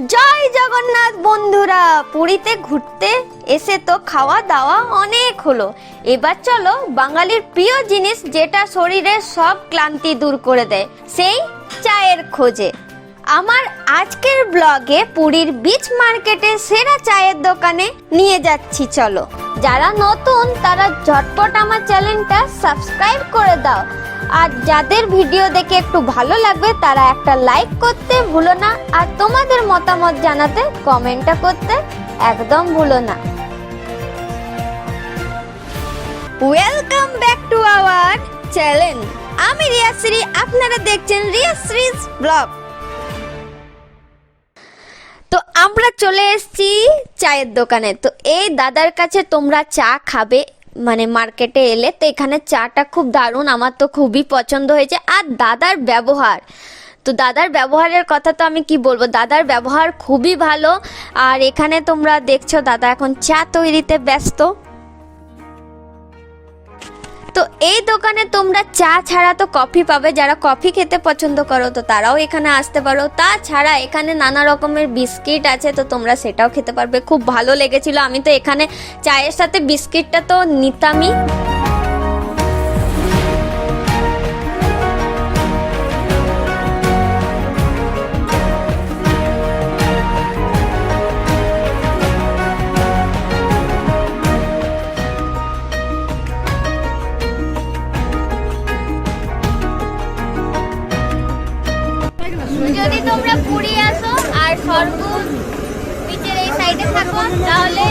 জয় জগন্নাথ বন্ধুরা, পুরীতে ঘুরতে এসে তো খাওয়া দাওয়া অনেক হলো। এবার চলো বাঙালির প্রিয় জিনিস, যেটা শরীরের সব ক্লান্তি দূর করে দেয়, সেই চায়ের খোঁজে। আমার আজকের ব্লগে পুরীর বিচ মার্কেটে সেরা চায়ের দোকানে নিয়ে যাচ্ছি। চলো, যারা নতুন তারা ঝটপট আমার চ্যানেলটা সাবস্ক্রাইব করে দাও, আর যাদের ভিডিও দেখে একটু ভালো লাগবে তারা একটা লাইক করতে ভুলো না, আর তোমাদের মতামত জানাতে কমেন্টটা করতে একদম ভুলো না। Welcome back to our channel. আমি রিয়াশ্রী, আপনারা দেখছেন রিয়াশ্রীজ ব্লগ। তো আমরা চলে এসেছি চায়ের দোকানে। তো এই দাদার কাছে তোমরা চা খাবে, মানে মার্কেটে এলে তো এখানে চাটা খুব দারুণ, আমার তো খুবই পছন্দ হয়েছে। আর দাদার ব্যবহার, তো দাদার ব্যবহারের কথা তো আমি কি বলবো, দাদার ব্যবহার খুবই ভালো। আর এখানে তোমরা দেখছো দাদা এখন চা তৈরিতে ব্যস্ত। তো এই দোকানে তোমরা চা ছাড়া তো কফি পাবে, যারা কফি খেতে পছন্দ করো তো তারাও এখানে আসতে পারো। তাছাড়া এখানে নানা রকমের বিস্কিট আছে, তো তোমরা সেটাও খেতে পারবে। খুব ভালো লেগেছিল, আমি তো এখানে চায়ের সাথে বিস্কিটটা তো নিতামই। যদি তোমরা পুরী আসো আর স্বর্গ বিচের এই সাইডে থাকো, তাহলে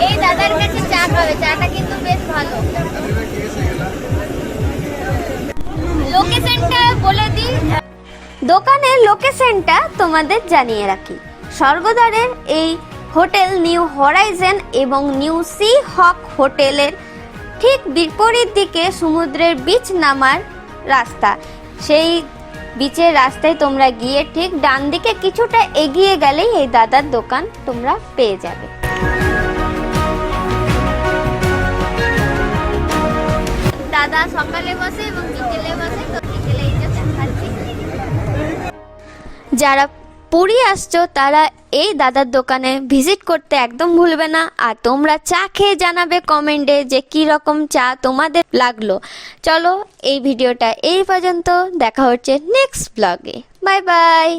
এই দাদার কাছে চা খাবে। চাটা কিন্তু বেশ ভালো। লোকেশনটা বলে দিই, দোকানের লোকেশনটা তোমাদের জানিয়ে রাখি। স্বর্গদ্বারের এই হোটেল নিউ হরাইজন এবং নিউ সি হক হোটেলের ঠিক বিপরীত দিকে সমুদ্রের বিচ নামার রাস্তা। সেই বিচের রাস্তায় তোমরা গিয়ে ঠিক ডান দিকে কিছুটা এগিয়ে গেলেই এই দাদার দোকান তোমরা পেয়ে যাবে। দাদা সকালে বসে এবং বিকেলে বসে, তো বিকেলে এই যে দেখাচ্ছি। যারা পুরী আসছো তারা এই দাদার দোকানে ভিজিট করতে একদম ভুলবে না। আর তোমরা চা খেয়ে জানাবে কমেন্টে যে কি রকম চা তোমাদের লাগলো। চলো, এই ভিডিওটা এই পর্যন্ত, দেখা হচ্ছে নেক্সট ব্লগে। Bye bye.